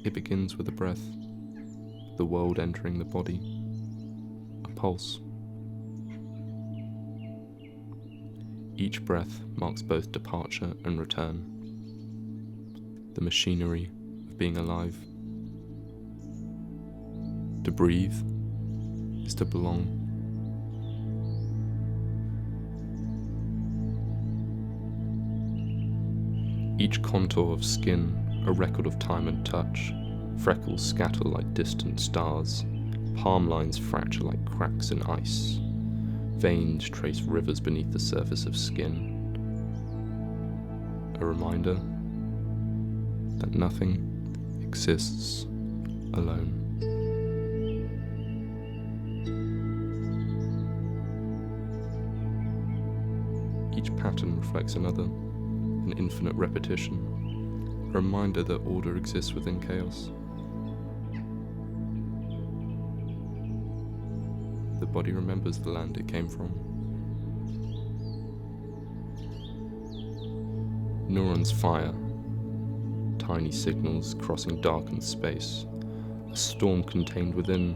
It begins with a breath, the world entering the body, a pulse. Each breath marks both departure and return, the machinery of being alive. To breathe is to belong. Each contour of skin, a record of time and touch. Freckles scatter like distant stars. Palm lines fracture like cracks in ice. Veins trace rivers beneath the surface of skin. A reminder that nothing exists alone. Each pattern reflects another, an infinite repetition, a reminder that order exists within chaos. The body remembers the land it came from. Neurons fire, tiny signals crossing darkened space, a storm contained within.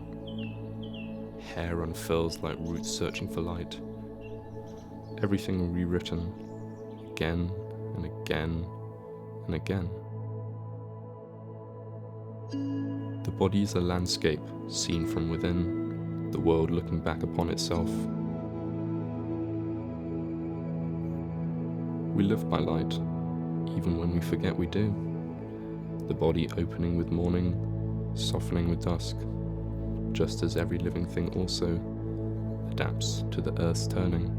Hair unfurls like roots searching for light. Everything rewritten, again and again and again. The body is a landscape seen from within, the world looking back upon itself. We live by light, even when we forget we do. The body opening with morning, softening with dusk, just as every living thing also adapts to the earth's turning.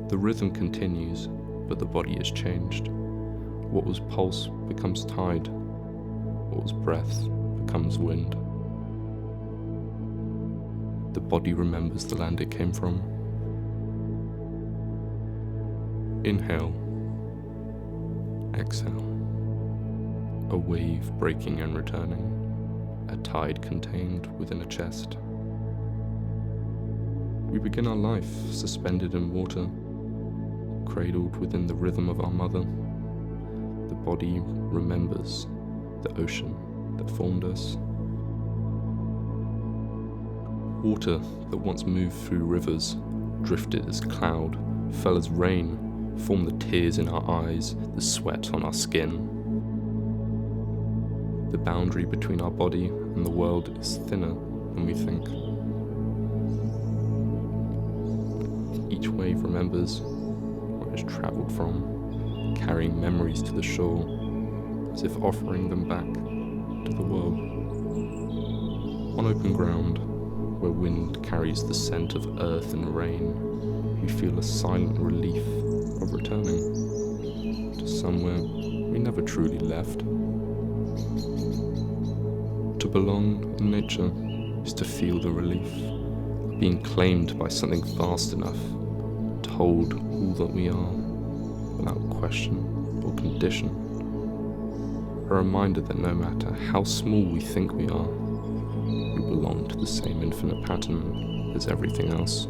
The rhythm continues, but the body is changed. What was pulse becomes tide. What was breath becomes wind. The body remembers the land it came from. Inhale. Exhale. A wave breaking and returning. A tide contained within a chest. We begin our life suspended in water, cradled within the rhythm of our mother. The body remembers the ocean that formed us. Water that once moved through rivers, drifted as cloud, fell as rain, formed the tears in our eyes, the sweat on our skin. The boundary between our body and the world is thinner than we think. Each wave remembers has travelled from, carrying memories to the shore, as if offering them back to the world. On open ground, where wind carries the scent of earth and rain, we feel a silent relief of returning to somewhere we never truly left. To belong in nature is to feel the relief of being claimed by something vast enough to hold all that we are, without question or condition. A reminder that no matter how small we think we are, we belong to the same infinite pattern as everything else.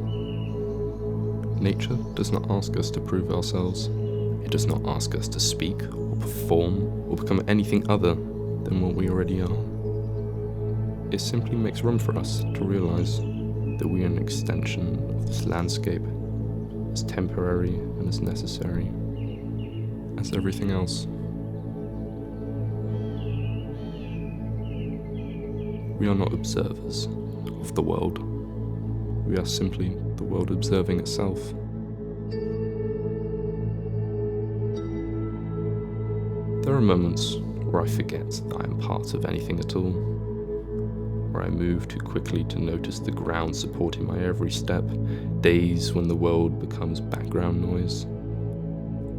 Nature does not ask us to prove ourselves. It does not ask us to speak or perform or become anything other than what we already are. It simply makes room for us to realize that we are an extension of this landscape, as temporary and as necessary as everything else. We are not observers of the world. We are simply the world observing itself. There are moments where I forget that I am part of anything at all, where I move too quickly to notice the ground supporting my every step, days when the world becomes background noise,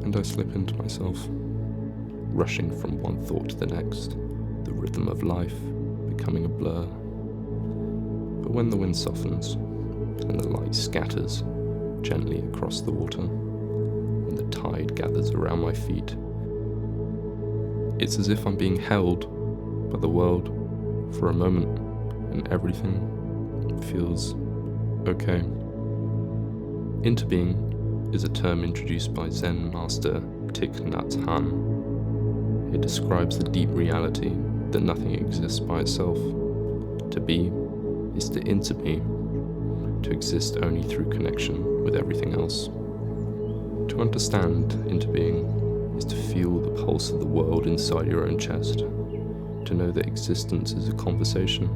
and I slip into myself, rushing from one thought to the next, the rhythm of life becoming a blur. But when the wind softens, and the light scatters gently across the water, and the tide gathers around my feet, it's as if I'm being held by the world for a moment, and everything feels okay. Interbeing is a term introduced by Zen master Thich Nhat Hanh. It describes the deep reality that nothing exists by itself. To be is to interbe, to exist only through connection with everything else. To understand interbeing is to feel the pulse of the world inside your own chest, to know that existence is a conversation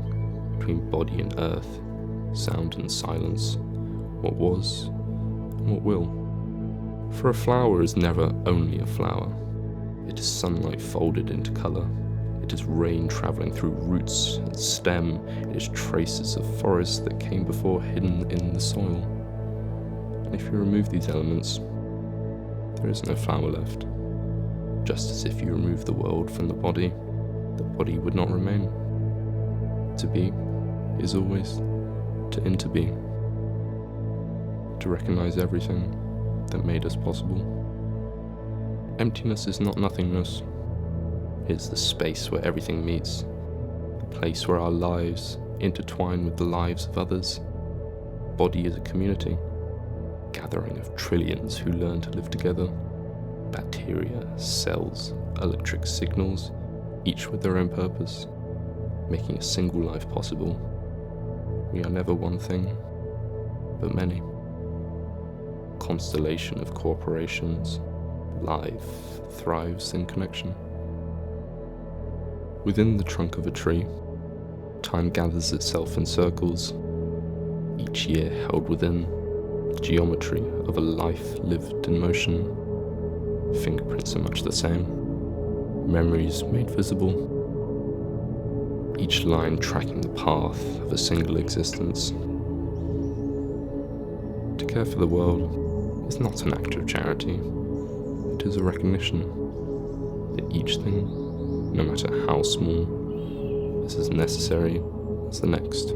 between body and earth, sound and silence, what was and what will. For a flower is never only a flower. It is sunlight folded into colour. It is rain travelling through roots and stem. It is traces of forest that came before hidden in the soil. And if you remove these elements, there is no flower left. Just as if you remove the world from the body would not remain. To be is always to interbe, to recognise everything that made us possible. Emptiness is not nothingness. It's the space where everything meets, the place where our lives intertwine with the lives of others. Body is a community, gathering of trillions who learn to live together. Bacteria, cells, electric signals, each with their own purpose, making a single life possible. We are never one thing, but many. Constellation of corporations, life thrives in connection. Within the trunk of a tree, time gathers itself in circles, each year held within the geometry of a life lived in motion. Fingerprints are much the same, memories made visible, each line tracking the path of a single existence. To care for the world is not an act of charity, it is a recognition that each thing, no matter how small, is as necessary as the next.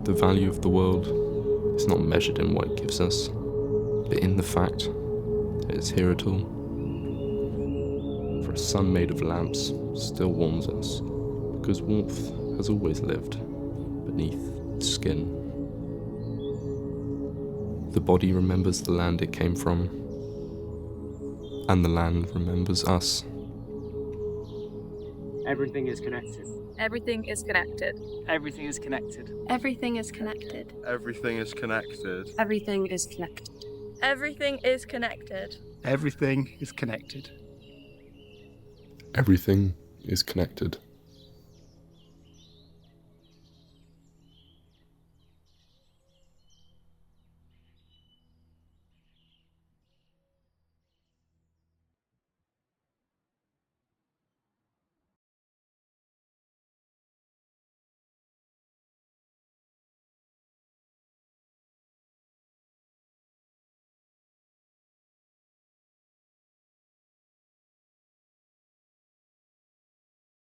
The value of the world is not measured in what it gives us, but in the fact that it's here at all. For a sun made of lamps still warms us, because warmth has always lived beneath its skin. The body remembers the land it came from, and the land remembers us. Everything is connected. Everything is connected. Everything is connected. Everything is connected. Everything is connected. Everything is connected. Everything is connected. Everything is connected. Everything is connected.